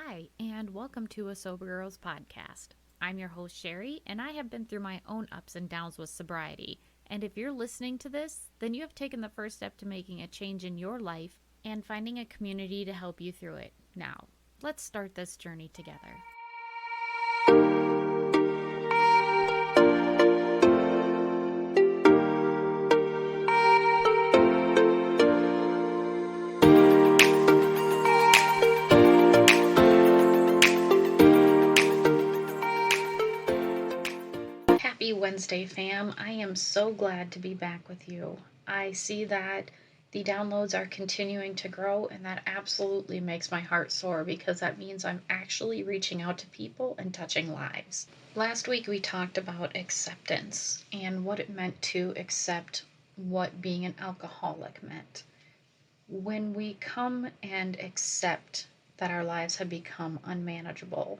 Hi, and welcome to a Sober Girls podcast. I'm your host, Sherry, and I have been through my own ups and downs with sobriety. And if you're listening to this, then you have taken the first step to making a change in your life and finding a community to help you through it. Now, let's start this journey together. Happy Wednesday, fam. I am so glad to be back with you. I see that the downloads are continuing to grow, and that absolutely makes my heart soar because that means I'm actually reaching out to people and touching lives. Last week, we talked about acceptance and what it meant to accept what being an alcoholic meant. When we come and accept that our lives have become unmanageable,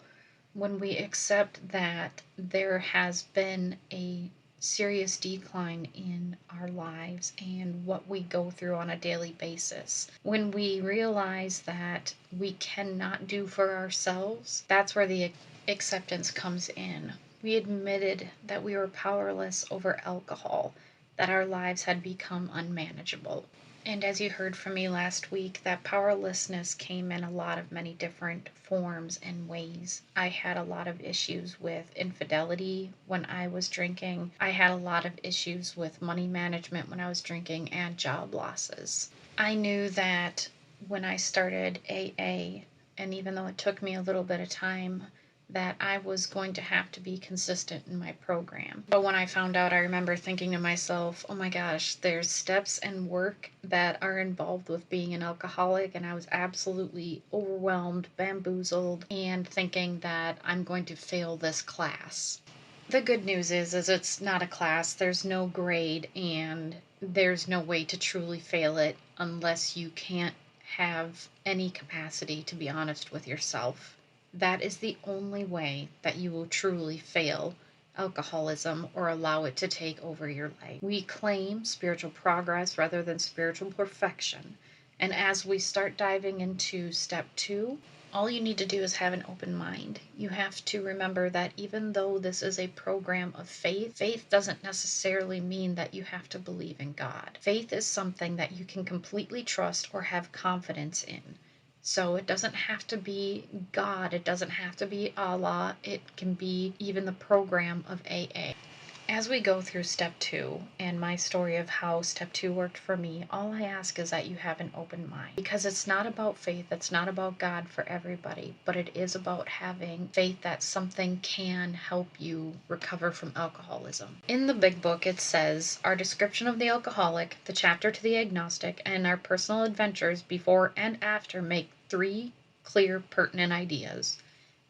when we accept that there has been a serious decline in our lives and what we go through on a daily basis, when we realize that we cannot do for ourselves, that's where the acceptance comes in. We admitted that we were powerless over alcohol, that our lives had become unmanageable. And as you heard from me last week, that powerlessness came in a lot of many different forms and ways. I had a lot of issues with infidelity when I was drinking. I had a lot of issues with money management when I was drinking and job losses. I knew that when I started AA, and even though it took me a little bit of time, that I was going to have to be consistent in my program. But when I found out, I remember thinking to myself, oh my gosh, there's steps and work that are involved with being an alcoholic, and I was absolutely overwhelmed, bamboozled, and thinking that I'm going to fail this class. The good news is it's not a class, there's no grade, and there's no way to truly fail it unless you can't have any capacity to be honest with yourself. That is the only way that you will truly fail alcoholism or allow it to take over your life. We claim spiritual progress rather than spiritual perfection. And as we start diving into step 2, all you need to do is have an open mind. You have to remember that even though this is a program of faith, faith doesn't necessarily mean that you have to believe in God. Faith is something that you can completely trust or have confidence in. So it doesn't have to be God, it doesn't have to be Allah, it can be even the program of AA. As we go through step 2 and my story of how step 2 worked for me, all I ask is that you have an open mind. Because it's not about faith, it's not about God for everybody, but it is about having faith that something can help you recover from alcoholism. In the big book, it says, our description of the alcoholic, the chapter to the agnostic, and our personal adventures before and after make 3 clear, pertinent ideas.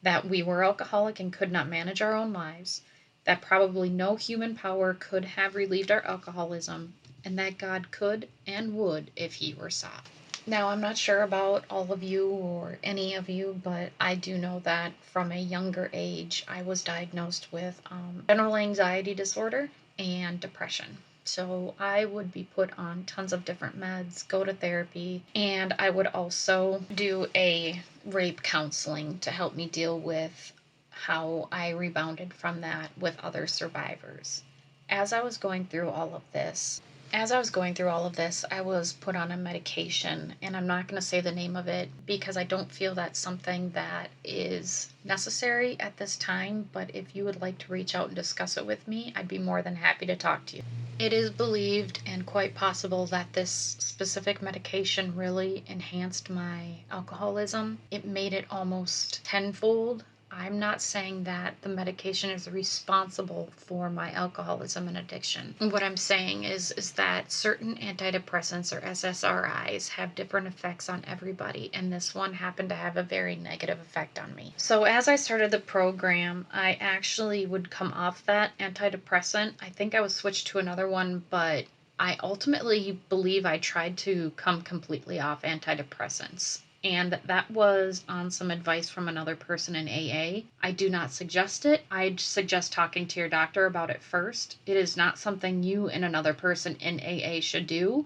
That we were alcoholic and could not manage our own lives, that probably no human power could have relieved our alcoholism, and that God could and would if he were sought. Now, I'm not sure about all of you or any of you, but I do know that from a younger age, I was diagnosed with general anxiety disorder and depression. So I would be put on tons of different meds, go to therapy, and I would also do a rape counseling to help me deal with how I rebounded from that with other survivors. As I was going through all of this, I was put on a medication, and I'm not going to say the name of it because I don't feel that's something that is necessary at this time, but if you would like to reach out and discuss it with me, I'd be more than happy to talk to you. It is believed and quite possible that this specific medication really enhanced my alcoholism. It made it almost tenfold. I'm not saying that the medication is responsible for my alcoholism and addiction. What I'm saying is that certain antidepressants or SSRIs have different effects on everybody, and this one happened to have a very negative effect on me. So as I started the program, I actually would come off that antidepressant. I think I was switched to another one, but I ultimately believe I tried to come completely off antidepressants. And that was on some advice from another person in AA. I do not suggest it. I'd suggest talking to your doctor about it first. It is not something you and another person in AA should do.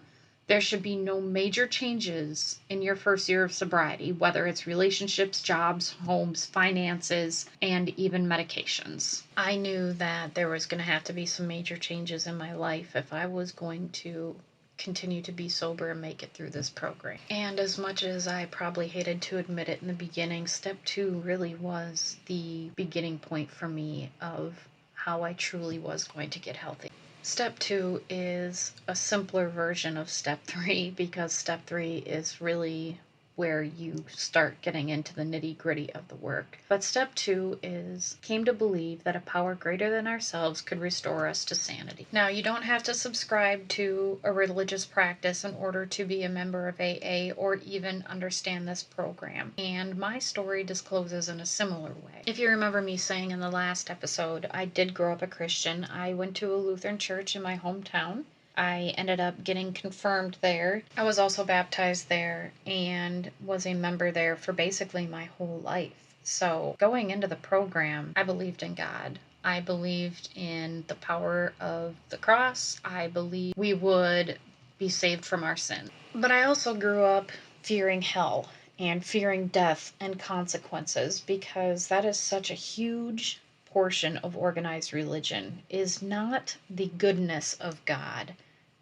There should be no major changes in your first year of sobriety, whether it's relationships, jobs, homes, finances, and even medications. I knew that there was going to have to be some major changes in my life if I was going to continue to be sober and make it through this program. And as much as I probably hated to admit it in the beginning, step 2 really was the beginning point for me of how I truly was going to get healthy. Step 2 is a simpler version of step 3 because step 3 is really where you start getting into the nitty-gritty of the work. But step 2 is came to believe that a power greater than ourselves could restore us to sanity. Now, you don't have to subscribe to a religious practice in order to be a member of AA or even understand this program. And my story discloses in a similar way. If you remember me saying in the last episode, I did grow up a Christian. I went to a Lutheran church in my hometown. I ended up getting confirmed there. I was also baptized there and was a member there for basically my whole life. So going into the program, I believed in God. I believed in the power of the cross. I believed we would be saved from our sin. But I also grew up fearing hell and fearing death and consequences because that is such a huge portion of organized religion, is not the goodness of God,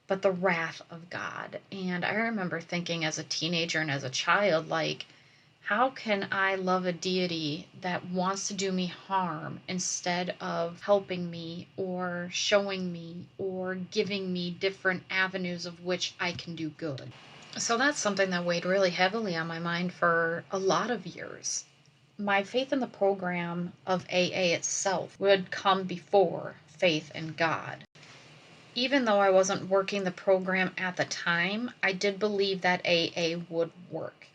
but the wrath of God. And I remember thinking as a teenager and as a child, like, how can I love a deity that wants to do me harm instead of helping me or showing me or giving me different avenues of which I can do good? So that's something that weighed really heavily on my mind for a lot of years. My faith in the program of AA itself would come before faith in God. Even though I wasn't working the program at the time, I did believe that AA would work.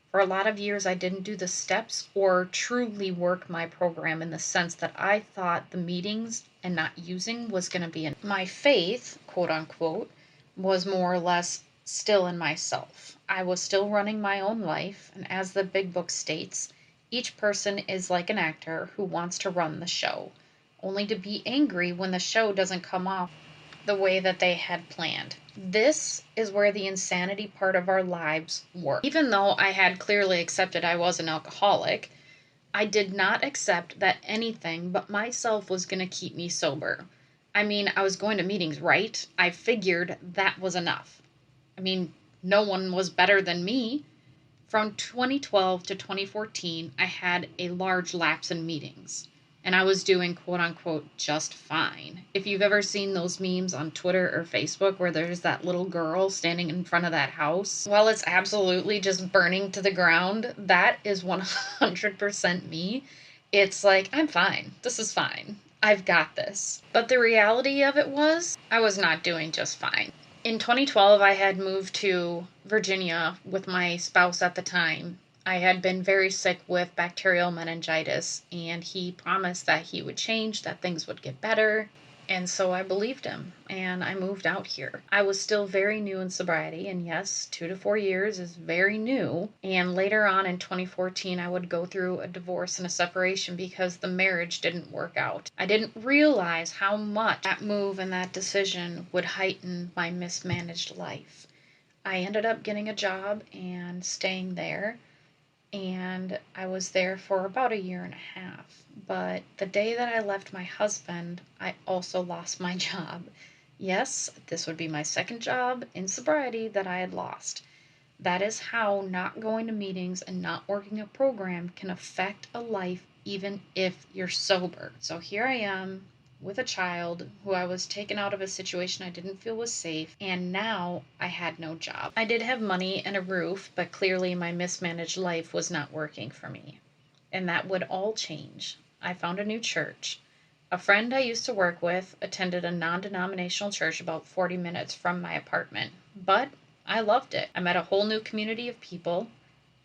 For a lot of years, I didn't do the steps or truly work my program in the sense that I thought the meetings and not using was going to be my faith, quote unquote, was more or less still in myself. I was still running my own life, and as the big book states, each person is like an actor who wants to run the show, only to be angry when the show doesn't come off the way that they had planned. This is where the insanity part of our lives work. Even though I had clearly accepted I was an alcoholic, I did not accept that anything but myself was going to keep me sober. I mean, I was going to meetings, right? I figured that was enough. I mean, no one was better than me. From 2012 to 2014, I had a large lapse in meetings, and I was doing quote unquote just fine. If you've ever seen those memes on Twitter or Facebook where there's that little girl standing in front of that house while it's absolutely just burning to the ground, that is 100% me. It's like, I'm fine. This is fine. I've got this. But the reality of it was, I was not doing just fine. In 2012, I had moved to Virginia with my spouse at the time. I had been very sick with bacterial meningitis, and he promised that he would change, that things would get better. And so I believed him, and I moved out here. I was still very new in sobriety, and yes, 2 to 4 years is very new. And later on in 2014, I would go through a divorce and a separation because the marriage didn't work out. I didn't realize how much that move and that decision would heighten my mismanaged life. I ended up getting a job and staying there, and I was there for about a year and a half. But the day that I left my husband, I also lost my job. Yes, this would be my second job in sobriety that I had lost. That is how not going to meetings and not working a program can affect a life even if you're sober. So here I am with a child who I was taken out of a situation I didn't feel was safe, and now I had no job. I did have money and a roof, but clearly my mismanaged life was not working for me. And that would all change. I found a new church. A friend I used to work with attended a non-denominational church about 40 minutes from my apartment, but I loved it. I met a whole new community of people.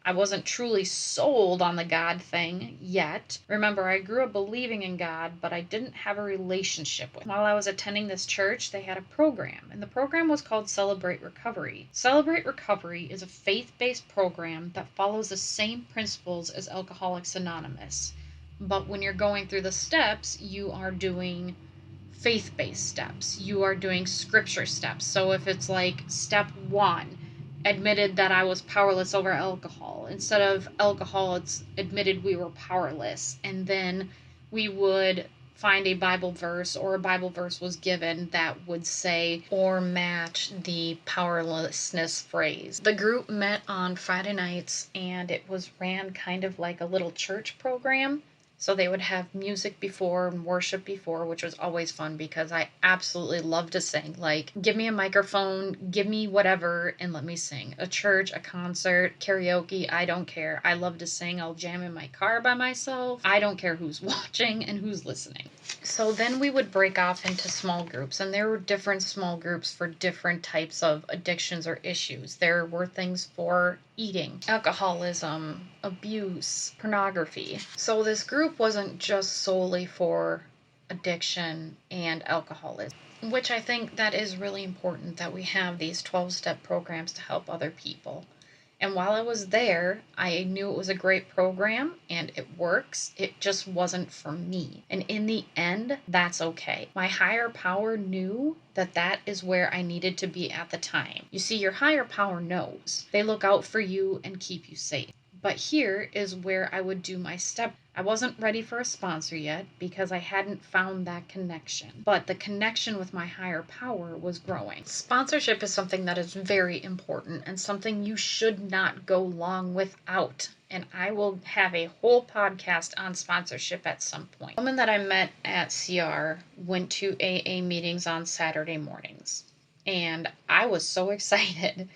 I wasn't truly sold on the God thing yet. Remember, I grew up believing in God, but I didn't have a relationship with him. While I was attending this church, they had a program, and the program was called Celebrate Recovery. Celebrate Recovery is a faith-based program that follows the same principles as Alcoholics Anonymous. But when you're going through the steps, you are doing faith-based steps. You are doing scripture steps. So if it's like step 1, admitted that I was powerless over alcohol. Instead of alcohol, it's admitted we were powerless. And then we would find a Bible verse, or a Bible verse was given that would say or match the powerlessness phrase. The group met on Friday nights, and it was ran kind of like a little church program. So they would have music before and worship before, which was always fun because I absolutely love to sing. Like, give me a microphone, give me whatever, and let me sing. A church, a concert, karaoke, I don't care. I love to sing. I'll jam in my car by myself. I don't care who's watching and who's listening. So then we would break off into small groups, and there were different small groups for different types of addictions or issues. There were things for eating, alcoholism, abuse, pornography. So this group wasn't just solely for addiction and alcoholism, which I think that is really important, that we have these 12-step programs to help other people. And while I was there, I knew it was a great program and it works. It just wasn't for me. And in the end, that's okay. My higher power knew that that is where I needed to be at the time. You see, your higher power knows. They look out for you and keep you safe. But here is where I would do my step. I wasn't ready for a sponsor yet because I hadn't found that connection. But the connection with my higher power was growing. Sponsorship is something that is very important and something you should not go long without. And I will have a whole podcast on sponsorship at some point. The woman that I met at CR went to AA meetings on Saturday mornings. And I was so excited.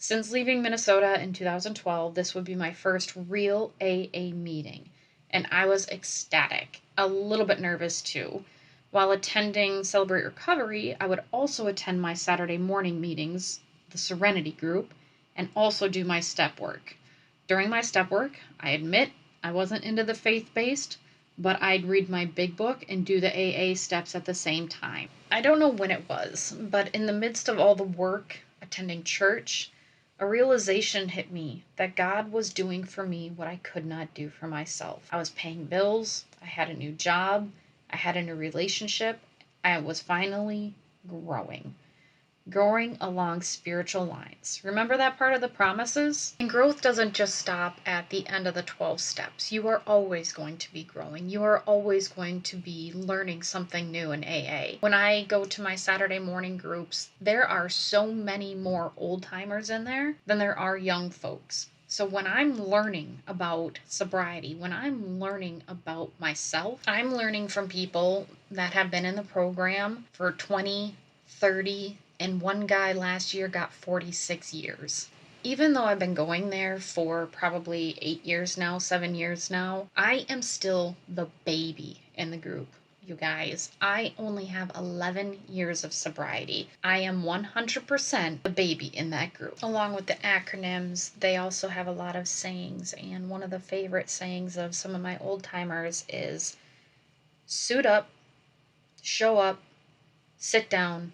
Since leaving Minnesota in 2012, this would be my first real AA meeting, and I was ecstatic, a little bit nervous too. While attending Celebrate Recovery, I would also attend my Saturday morning meetings, the Serenity group, and also do my step work. During my step work, I admit I wasn't into the faith-based, but I'd read my big book and do the AA steps at the same time. I don't know when it was, but in the midst of all the work, attending church, a realization hit me that God was doing for me what I could not do for myself. I was paying bills, I had a new job, I had a new relationship, I was finally growing along spiritual lines. Remember that part of the promises? And growth doesn't just stop at the end of the 12 steps. You are always going to be growing. You are always going to be learning something new in AA. When I go to my Saturday morning groups, there are so many more old timers in there than there are young folks. So when I'm learning about sobriety, when I'm learning about myself, I'm learning from people that have been in the program for 20, 30, and one guy last year got 46 years. Even though I've been going there for probably 8 years now, 7 years now, I am still the baby in the group, you guys. I only have 11 years of sobriety. I am 100% the baby in that group. Along with the acronyms, they also have a lot of sayings, and one of the favorite sayings of some of my old timers is suit up, show up, sit down,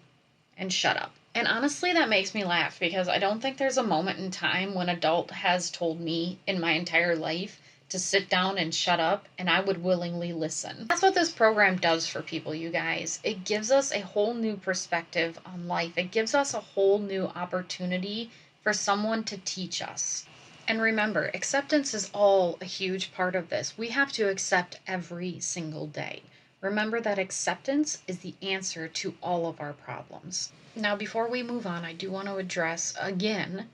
and shut up. And honestly, that makes me laugh because I don't think there's a moment in time when an adult has told me in my entire life to sit down and shut up, and I would willingly listen. That's what this program does for people, you guys. It gives us a whole new perspective on life. It gives us a whole new opportunity for someone to teach us. And remember, acceptance is all a huge part of this. We have to accept every single day. Remember that acceptance is the answer to all of our problems. Now, before we move on, I do want to address again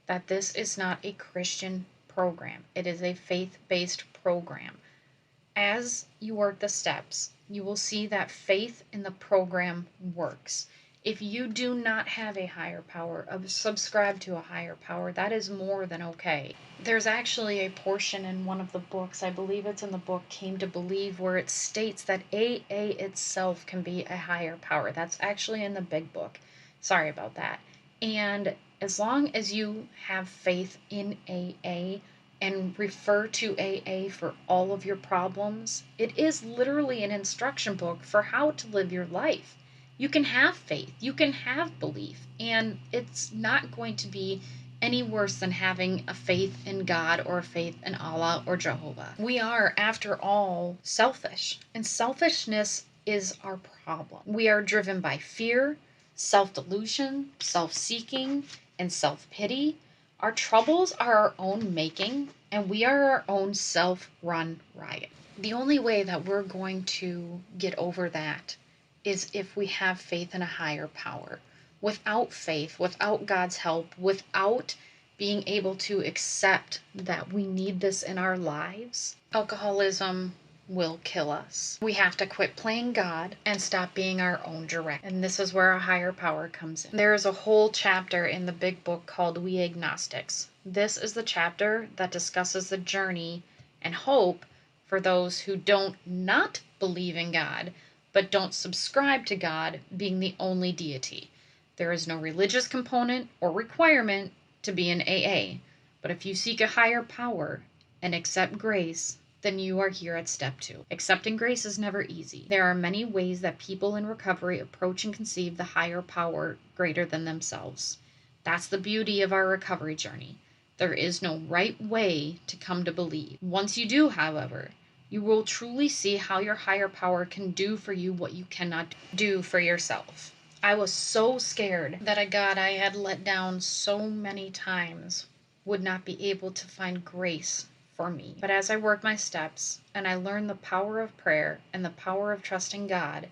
that this is not a Christian program. It is a faith-based program. As you work the steps, you will see that faith in the program works. If you do not have a higher power, subscribe to a higher power, that is more than okay. There's actually a portion in one of the books, I believe it's in the book Came to Believe, where it states that AA itself can be a higher power. That's actually in the big book. Sorry about that. And as long as you have faith in AA and refer to AA for all of your problems, it is literally an instruction book for how to live your life. You can have faith, you can have belief, and it's not going to be any worse than having a faith in God or a faith in Allah or Jehovah. We are, after all, selfish, and selfishness is our problem. We are driven by fear, self-delusion, self-seeking, and self-pity. Our troubles are our own making, and we are our own self-run riot. The only way that we're going to get over that is if we have faith in a higher power. Without faith, without God's help, without being able to accept that we need this in our lives, alcoholism will kill us. We have to quit playing God and stop being our own direct. And this is where a higher power comes in. There is a whole chapter in the big book called We Agnostics. This is the chapter that discusses the journey and hope for those who don't not believe in God, but don't subscribe to God being the only deity. There is no religious component or requirement to be in AA, but if you seek a higher power and accept grace, then you are here at step 2. Accepting grace is never easy. There are many ways that people in recovery approach and conceive the higher power greater than themselves. That's the beauty of our recovery journey. There is no right way to come to believe. Once you do, however, you will truly see how your higher power can do for you what you cannot do for yourself. I was so scared that a God I had let down so many times would not be able to find grace for me. But as I worked my steps and I learned the power of prayer and the power of trusting God,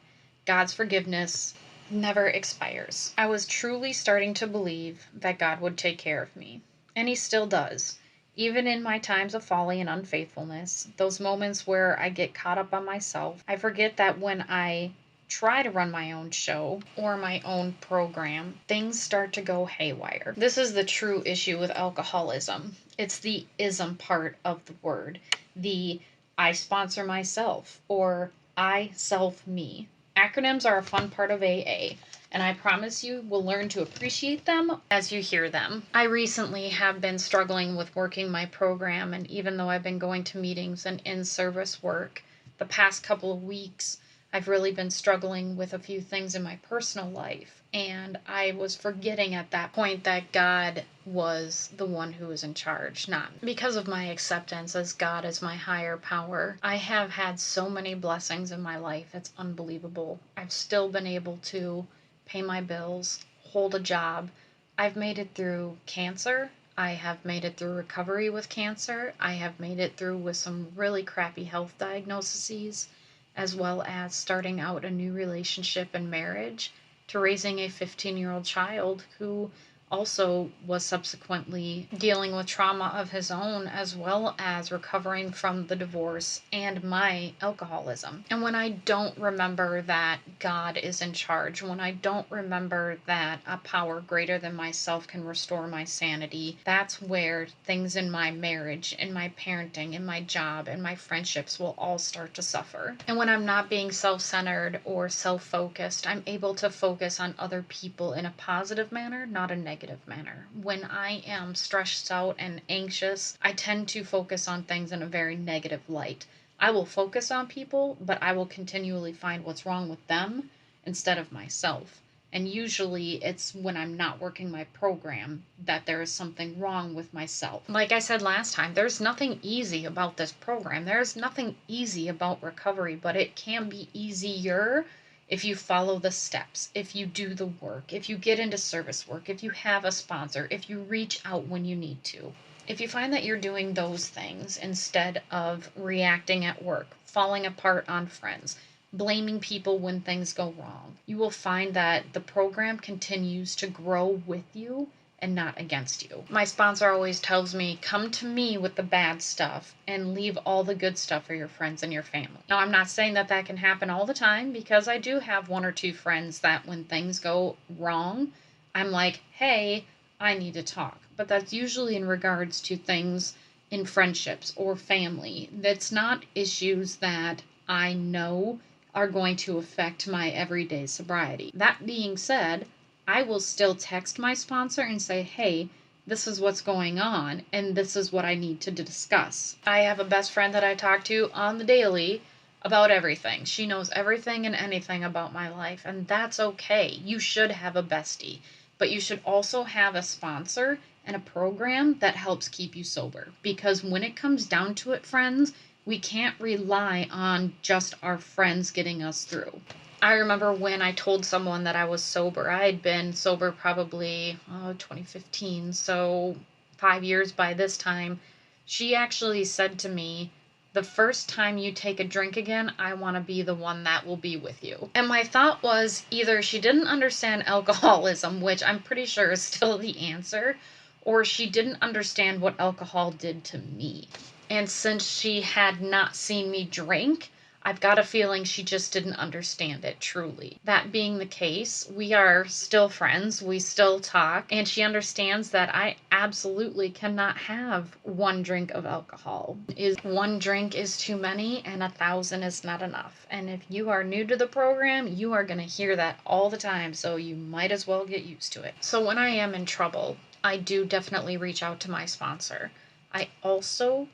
God's forgiveness never expires. I was truly starting to believe that God would take care of me, and He still does. Even in my times of folly and unfaithfulness, those moments where I get caught up on myself, I forget that when I try to run my own show or my own program, things start to go haywire. This is the true issue with alcoholism. It's the ism part of the word. The I sponsor myself or I self me. Acronyms are a fun part of AA, and I promise you will learn to appreciate them as you hear them. I recently have been struggling with working my program, and even though I've been going to meetings and in-service work, the past couple of weeks I've really been struggling with a few things in my personal life, and I was forgetting at that point that God was the one who was in charge, not because of my acceptance as God as my higher power. I have had so many blessings in my life, it's unbelievable. I've still been able to pay my bills, hold a job. I've made it through cancer. I have made it through recovery with cancer. I have made it through with some really crappy health diagnoses, as well as starting out a new relationship and marriage, to raising a 15-year-old child who also was subsequently dealing with trauma of his own, as well as recovering from the divorce and my alcoholism. And when I don't remember that God is in charge, when I don't remember that a power greater than myself can restore my sanity, that's where things in my marriage, in my parenting, in my job, and my friendships will all start to suffer. And when I'm not being self-centered or self-focused, I'm able to focus on other people in a positive manner, not a negative manner. When I am stressed out and anxious, I tend to focus on things in a very negative light. I will focus on people, but I will continually find what's wrong with them instead of myself. And usually it's when I'm not working my program that there is something wrong with myself. Like I said last time, there's nothing easy about this program. There's nothing easy about recovery, but it can be easier if you follow the steps, if you do the work, if you get into service work, if you have a sponsor, if you reach out when you need to. If you find that you're doing those things instead of reacting at work, falling apart on friends, blaming people when things go wrong, you will find that the program continues to grow with you and not against you. My sponsor always tells me, come to me with the bad stuff and leave all the good stuff for your friends and your family. Now, I'm not saying that that can happen all the time, because I do have one or two friends that when things go wrong, I'm like, hey, I need to talk. But that's usually in regards to things in friendships or family. That's not issues that I know are going to affect my everyday sobriety. That being said, I will still text my sponsor and say, hey, this is what's going on, and this is what I need to discuss. I have a best friend that I talk to on the daily about everything. She knows everything and anything about my life, and that's okay. You should have a bestie, but you should also have a sponsor and a program that helps keep you sober. Because when it comes down to it, friends, We can't rely on just our friends getting us through. I remember when I told someone that I was sober. I had been sober probably 2015, so 5 years by this time. She actually said to me, the first time you take a drink again, I want to be the one that will be with you. And my thought was either she didn't understand alcoholism, which I'm pretty sure is still the answer, or she didn't understand what alcohol did to me. And since she had not seen me drink, I've got a feeling she just didn't understand it truly. That being the case, we are still friends, we still talk, and she understands that I absolutely cannot have one drink of alcohol. One drink is too many and 1,000 is not enough. And if you are new to the program, you are going to hear that all the time, so you might as well get used to it. So when I am in trouble, I do definitely reach out to my sponsor. I also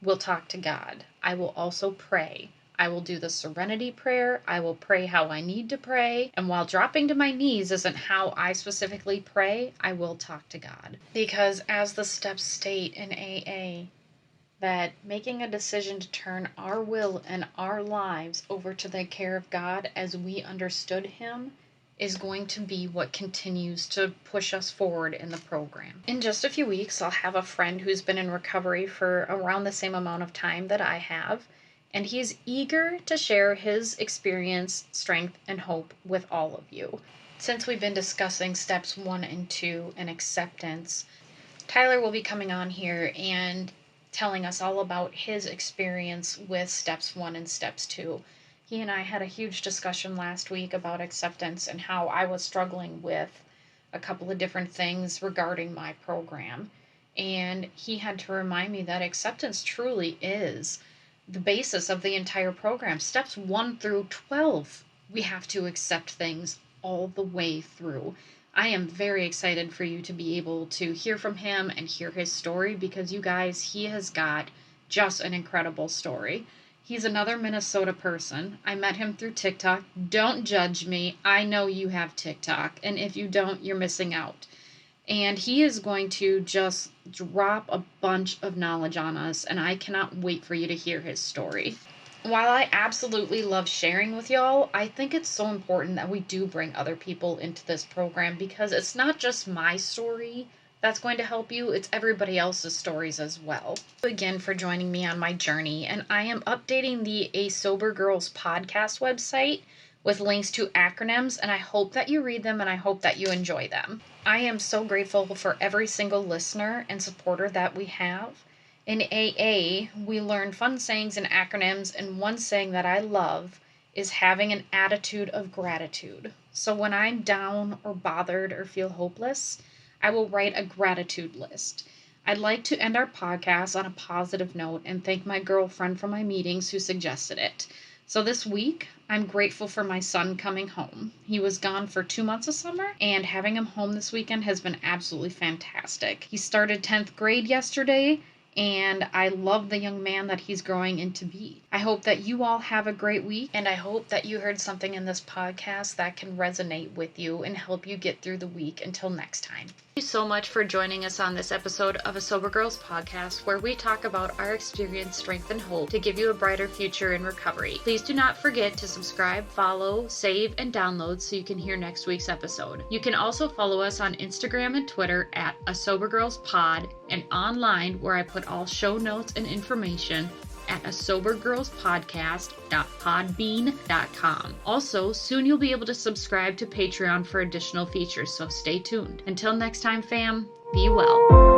will talk to God. I will also pray. I will do the serenity prayer. I will pray how I need to pray. And while dropping to my knees isn't how I specifically pray, I will talk to God. Because as the steps state in AA, that making a decision to turn our will and our lives over to the care of God as we understood Him is going to be what continues to push us forward in the program. In just a few weeks, I'll have a friend who's been in recovery for around the same amount of time that I have, and he's eager to share his experience, strength, and hope with all of you. Since we've been discussing steps 1 and 2 and acceptance, Tyler will be coming on here and telling us all about his experience with steps 1 and steps 2. He and I had a huge discussion last week about acceptance and how I was struggling with a couple of different things regarding my program. And he had to remind me that acceptance truly is the basis of the entire program. Steps 1 through 12, we have to accept things all the way through. I am very excited for you to be able to hear from him and hear his story because you guys, he has got just an incredible story. He's another Minnesota person. I met him through TikTok. Don't judge me. I know you have TikTok, and if you don't, you're missing out. And he is going to just drop a bunch of knowledge on us, and I cannot wait for you to hear his story. While I absolutely love sharing with y'all, I think it's so important that we do bring other people into this program because it's not just my story that's going to help you, it's everybody else's stories as well. Thank you again for joining me on my journey, and I am updating the A Sober Girls podcast website with links to acronyms, and I hope that you read them and I hope that you enjoy them. I am so grateful for every single listener and supporter that we have. In AA, we learn fun sayings and acronyms, and one saying that I love is having an attitude of gratitude. So when I'm down or bothered or feel hopeless, I will write a gratitude list. I'd like to end our podcast on a positive note and thank my girlfriend from my meetings who suggested it. So this week, I'm grateful for my son coming home. He was gone for 2 months of summer, and having him home this weekend has been absolutely fantastic. He started 10th grade yesterday, and I love the young man that he's growing into be. I hope that you all have a great week, and I hope that you heard something in this podcast that can resonate with you and help you get through the week. Until next time. Thank you so much for joining us on this episode of A Sober Girls podcast, where we talk about our experience, strength, and hope to give you a brighter future in recovery. Please do not forget to subscribe, follow, save, and download so you can hear next week's episode. You can also follow us on Instagram and Twitter at A Sober Girls Pod, and online where I put all show notes and information at asobergirlspodcast.podbean.com. Also, soon you'll be able to subscribe to Patreon for additional features, so stay tuned. Until next time, fam, be well.